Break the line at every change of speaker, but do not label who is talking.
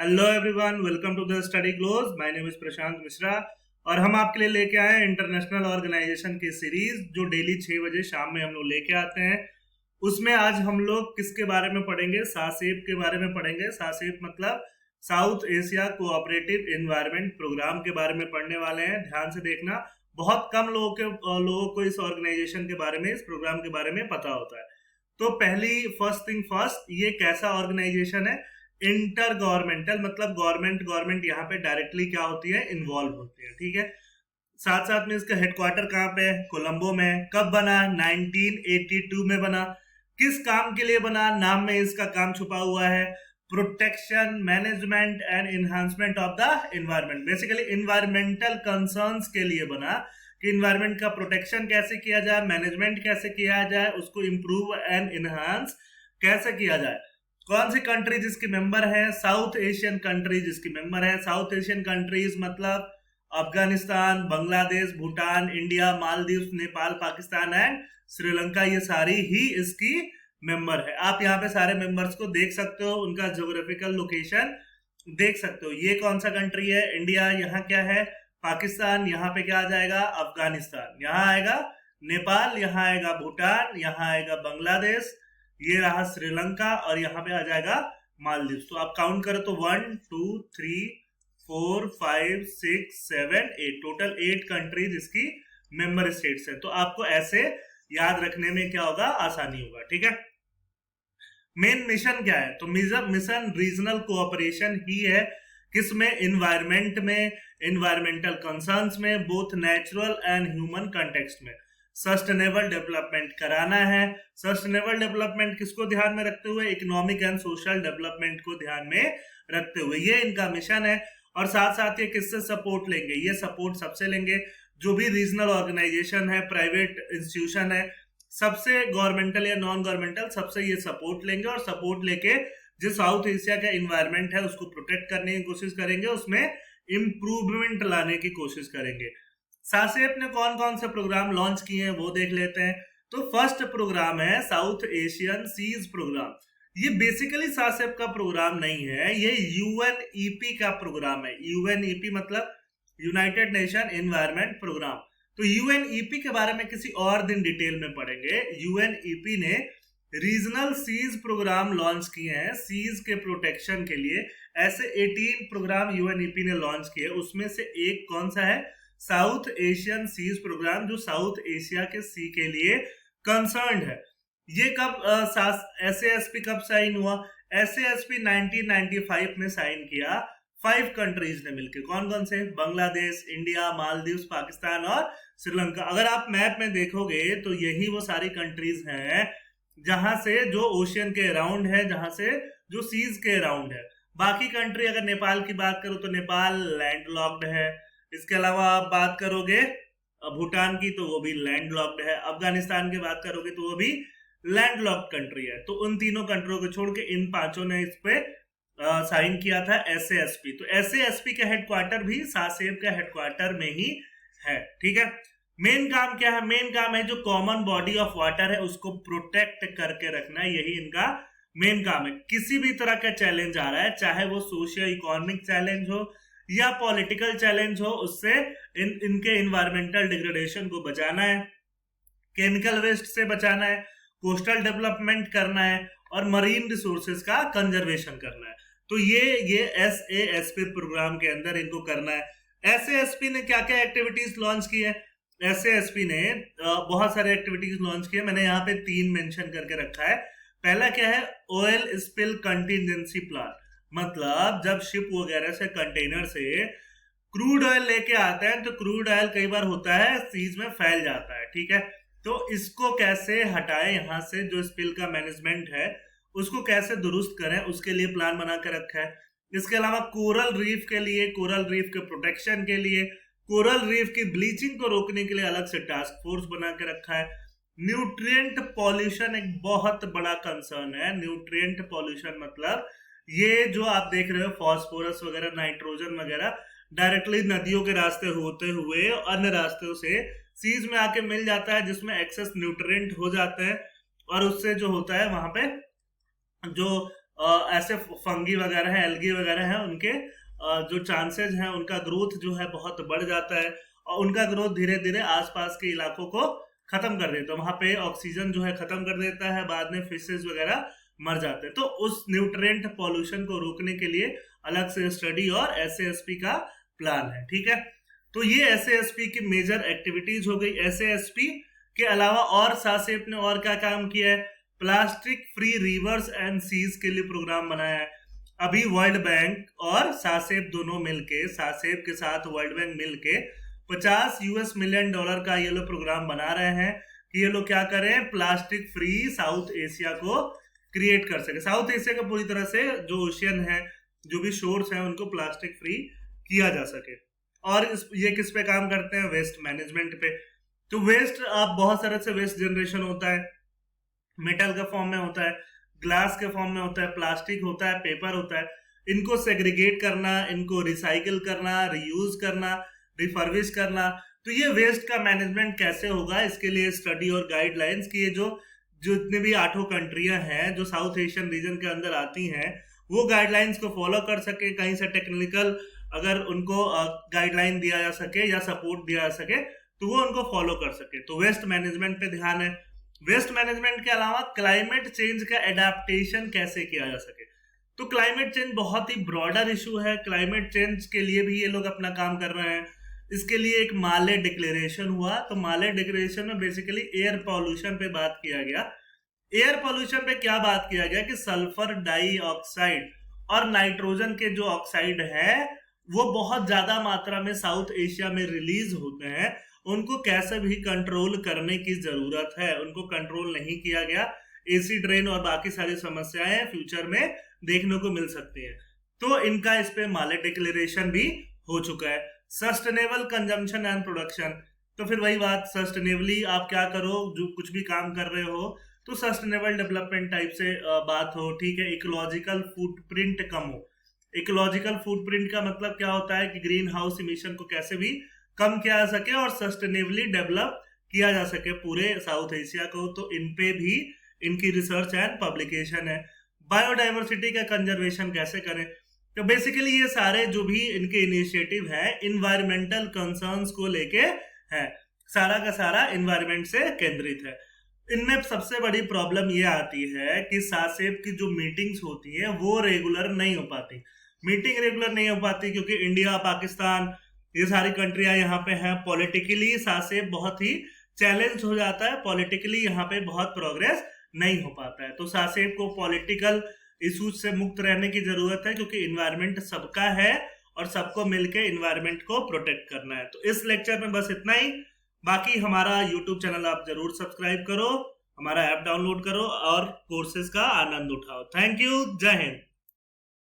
Hello everyone, welcome to the study close. My name is Prashant Mishra और हम आपके लिए लेके आए हैं इंटरनेशनल ऑर्गेनाइजेशन की सीरीज जो डेली 6 बजे शाम में हम लोग लेके आते हैं। उसमें आज हम लोग किसके बारे में पढ़ेंगे? सासेप के बारे में पढ़ेंगे। सासेप मतलब South Asia cooperative environment programme के बारे में पढ़ने वाले हैं। ध्यान से देखना, बहुत कम लोगों को इस ऑर्गेनाइजेशन के बारे में, इस प्रोग्राम के बारे में पता होता है। तो फर्स्ट थिंग फर्स्ट, ये कैसा ऑर्गेनाइजेशन है? इंटर गवर्नमेंटल, मतलब गवर्नमेंट यहाँ पे डायरेक्टली क्या होती है, इन्वॉल्व होती है। ठीक है। साथ साथ में इसका हेडक्वार्टर कहाँ पे है? कोलंबो में। कब बना? 1982 में बना। किस काम के लिए बना? नाम में इसका काम छुपा हुआ है, protection, management and enhancement of the environment. Basically environmental concerns के लिए बना कि इन्वायरमेंट का प्रोटेक्शन कैसे किया जाए, मैनेजमेंट कैसे किया जाए, उसको इंप्रूव एंड एनहांस कैसे किया जाए। कौन सी कंट्री जिसकी मेंबर है? साउथ एशियन कंट्रीज जिसकी मेंबर है। साउथ एशियन कंट्रीज मतलब अफगानिस्तान, बांग्लादेश, भूटान, इंडिया, मालदीव, नेपाल, पाकिस्तान एंड श्रीलंका, ये सारी ही इसकी मेंबर है। आप यहाँ पे सारे मेंबर्स को देख सकते हो, उनका ज्योग्राफिकल लोकेशन देख सकते हो। ये कौन सा कंट्री है? इंडिया। यहाँ क्या है? पाकिस्तान। यहाँ पे क्या आ जाएगा? अफगानिस्तान। यहाँ आएगा नेपाल, यहाँ आएगा भूटान, यहाँ आएगा बांग्लादेश, ये रहा श्रीलंका और यहाँ पे आ जाएगा मालदीव। तो आप काउंट करो तो 1 2 3 4 5 6 7 8, टोटल 8 कंट्रीज इसकी मेंबर स्टेट्स है। तो आपको ऐसे याद रखने में क्या होगा, आसानी होगा। ठीक है। मेन मिशन क्या है? तो मिशन रीजनल कोऑपरेशन ही है। किसमें? इन्वायरमेंट में, इन्वायरमेंटल कंसर्न्स में, both natural and human context में सस्टेनेबल डेवलपमेंट कराना है। सस्टेनेबल डेवलपमेंट किसको ध्यान में रखते हुए? इकोनॉमिक एंड सोशल डेवलपमेंट को ध्यान में रखते हुए ये इनका मिशन है। और साथ साथ ये किससे सपोर्ट लेंगे? ये सपोर्ट सबसे लेंगे जो भी रीजनल ऑर्गेनाइजेशन है, प्राइवेट इंस्टीट्यूशन है, सबसे गवर्नमेंटल या नॉन गवर्नमेंटल, सबसे ये सपोर्ट लेंगे। और सपोर्ट लेके जो साउथ एशिया का इन्वायरमेंट है उसको प्रोटेक्ट करने की कोशिश करेंगे, उसमें इंप्रूवमेंट लाने की कोशिश करेंगे। सासेप ने कौन कौन से प्रोग्राम लॉन्च किए हैं वो देख लेते हैं। तो फर्स्ट प्रोग्राम है साउथ एशियन सीज प्रोग्राम। ये बेसिकली सासेप का प्रोग्राम नहीं है, ये यूएनईपी का प्रोग्राम है। यूएनईपी मतलब यूनाइटेड नेशन एनवायरनमेंट प्रोग्राम। तो यूएनईपी के बारे में किसी और दिन डिटेल में पढ़ेंगे। यूएनईपी ने रीजनल सीज प्रोग्राम लॉन्च किए हैं सीज के प्रोटेक्शन के लिए। ऐसे 18 प्रोग्राम यूएनईपी ने लॉन्च किए, उसमें से एक कौन सा है? साउथ एशियन सीज प्रोग्राम, जो साउथ एशिया के सी के लिए कंसर्न्ड है। ये कब एसएएसपी कब साइन हुआ? एसएएसपी 1995 में साइन किया 5 कंट्रीज ने मिलकर। कौन कौन से? बांग्लादेश, इंडिया, मालदीव, पाकिस्तान और श्रीलंका। अगर आप मैप में देखोगे तो यही वो सारी कंट्रीज हैं जहां से जो ओशियन के अराउंड है, जहां से जो सीज के अराउंड है। बाकी कंट्री, अगर नेपाल की बात करो तो नेपाल लैंडलॉक्ड है। इसके अलावा आप बात करोगे भूटान की तो वो भी लैंडलॉक्ड है। अफगानिस्तान की बात करोगे तो वो भी लैंडलॉक्ड कंट्री है। तो उन तीनों कंट्रियों को छोड़ के इन 5 ने इस पे साइन किया था एसएएसपी। तो एसएएसपी का हेडक्वार्टर भी सासेप का हेडक्वार्टर में ही है। ठीक है। मेन काम क्या है? मेन काम है जो कॉमन बॉडी ऑफ वाटर है उसको प्रोटेक्ट करके रखना है, यही इनका मेन काम है। किसी भी तरह का चैलेंज आ रहा है, चाहे वो सोशियो इकोनॉमिक चैलेंज हो या पॉलिटिकल चैलेंज हो, उससे इनके इन्वायरमेंटल डिग्रेडेशन को बचाना है, केमिकल वेस्ट से बचाना है, कोस्टल डेवलपमेंट करना है और मरीन रिसोर्सेज का कंजर्वेशन करना है। तो ये एसएएसपी प्रोग्राम के अंदर इनको करना है। एसएएसपी ने क्या क्या एक्टिविटीज लॉन्च की है? एसएएसपी ने बहुत सारे एक्टिविटीज लॉन्च किए, मैंने यहाँ पे 3 मेंशन करके रखा है। पहला क्या है? Oil spill contingency plan. मतलब जब शिप वगैरह से, कंटेनर से क्रूड ऑयल लेके आते हैं तो क्रूड ऑयल कई बार होता है सीज में फैल जाता है। ठीक है। तो इसको कैसे हटाएं, यहाँ से जो स्पिल का मैनेजमेंट है उसको कैसे दुरुस्त करें, उसके लिए प्लान बना के रखा है। इसके अलावा कोरल रीफ के लिए, कोरल रीफ के प्रोटेक्शन के लिए, कोरल रीफ की ब्लीचिंग को रोकने के लिए अलग से टास्क फोर्स बना के रखा है। न्यूट्रिएंट पॉल्यूशन एक बहुत बड़ा कंसर्न है। न्यूट्रिएंट पॉल्यूशन मतलब ये जो आप देख रहे हो फॉस्फोरस वगैरह, नाइट्रोजन वगैरह डायरेक्टली नदियों के रास्ते होते हुए अन्य रास्तों से सीज में आके मिल जाता है, जिसमें एक्सेस न्यूट्रिएंट हो जाते हैं और उससे जो होता है वहां पे जो ऐसे फंगी वगैरह है, एल्गी वगैरह है, उनके जो चांसेस हैं उनका ग्रोथ जो है बहुत बढ़ जाता है और उनका ग्रोथ धीरे धीरे आसपास के इलाकों को खत्म कर देता है। वहां पे ऑक्सीजन जो है खत्म कर देता है, बाद में फिशेस वगैरह मर जाते हैं। तो उस न्यूट्रिएंट पॉल्यूशन को रोकने के लिए अलग से स्टडी और SASP का प्लान है। ठीक है, तो ये SASP की मेजर एक्टिविटीज हो गई। SASP के अलावा और सासेप ने और क्या काम किया है? Plastic free rivers and seas के लिए प्रोग्राम बनाया है। अभी वर्ल्ड बैंक और सासेप दोनों मिलके, सासेप के साथ वर्ल्ड बैंक मिलके $50 मिलियन का ये लोग प्रोग्राम बना रहे हैं कि ये लोग क्या करें, प्लास्टिक फ्री साउथ एशिया को क्रिएट कर सके। साउथ एशिया का पूरी तरह से जो ओशियन है, जो भी शोर्स हैं, उनको प्लास्टिक फ्री किया जा सके। और ये किस पे काम करते हैं? वेस्ट मैनेजमेंट पे। तो वेस्ट, आप बहुत सारे से वेस्ट जनरेशन होता है, मेटल के फॉर्म में होता है, ग्लास के फॉर्म में होता है, प्लास्टिक होता है, पेपर होता है। इनको सेग्रीगेट करना, इनको रिसाइकिल करना, रीयूज करना, रिफर्बिश करना। तो ये वेस्ट का मैनेजमेंट कैसे होगा, इसके लिए स्टडी और गाइडलाइंस की ये जो जितने भी 8 कंट्रियां हैं जो साउथ एशियन रीजन के अंदर आती हैं, वो गाइडलाइंस को फॉलो कर सके। कहीं से टेक्निकल अगर उनको गाइडलाइन दिया जा सके या सपोर्ट दिया जा सके तो वो उनको फॉलो कर सके। तो वेस्ट मैनेजमेंट पे ध्यान है। वेस्ट मैनेजमेंट के अलावा क्लाइमेट चेंज का एडेप्टेशन कैसे किया जा सके। तो क्लाइमेट चेंज बहुत ही ब्रॉडर इशू है। क्लाइमेट चेंज के लिए भी ये लोग अपना काम कर रहे हैं। इसके लिए एक माले डिक्लेरेशन हुआ। तो माले डिक्लेरेशन में बेसिकली एयर पॉल्यूशन पे बात किया गया। एयर पॉल्यूशन पे क्या बात किया गया कि सल्फर डाइऑक्साइड और नाइट्रोजन के जो ऑक्साइड है वो बहुत ज्यादा मात्रा में साउथ एशिया में रिलीज होते हैं, उनको कैसे भी कंट्रोल करने की जरूरत है। उनको कंट्रोल नहीं किया गया। एसिड रेन और बाकी सारी समस्याएं फ्यूचर में देखने को मिल सकती हैं। तो इनका इस पे माले डिक्लेरेशन भी हो चुका है। सस्टेनेबल कंजम्पशन एंड प्रोडक्शन, तो फिर वही बात, सस्टेनेबली आप क्या करो, जो कुछ भी काम कर रहे हो तो सस्टेनेबल डेवलपमेंट टाइप से बात हो। ठीक है, इकोलॉजिकल फुटप्रिंट कम हो। इकोलॉजिकल फुटप्रिंट का मतलब क्या होता है कि ग्रीन हाउस इमिशन को कैसे भी कम किया जा सके और सस्टेनेबली डेवलप किया जा सके पूरे साउथ एशिया को। तो इन पे भी इनकी रिसर्च एंड पब्लिकेशन है। बायोडाइवर्सिटी का कंजर्वेशन कैसे करें। तो बेसिकली ये सारे जो भी इनके इनिशिएटिव है इन्वायरमेंटल कंसर्न्स को लेके है, सारा का सारा इन्वायरमेंट से केंद्रित है। इनमें सबसे बड़ी प्रॉब्लम ये आती है कि सासेप की जो मीटिंग्स होती है वो रेगुलर नहीं हो पाती। मीटिंग रेगुलर नहीं हो पाती क्योंकि इंडिया, पाकिस्तान, ये सारी कंट्रियां यहाँ पे हैं। पॉलिटिकली सासेप बहुत ही चैलेंज हो जाता है। पॉलिटिकली यहाँ पे बहुत प्रोग्रेस नहीं हो पाता है। तो सासेप को पॉलिटिकल इश्यूज से मुक्त रहने की जरूरत है क्योंकि इन्वायरमेंट सबका है और सबको मिलके इन्वायरमेंट को प्रोटेक्ट करना है। तो इस लेक्चर में बस इतना ही। बाकी हमारा यूट्यूब चैनल आप जरूर सब्सक्राइब करो, हमारा ऐप डाउनलोड करो और कोर्सेज का आनंद उठाओ। थैंक यू, जय हिंद।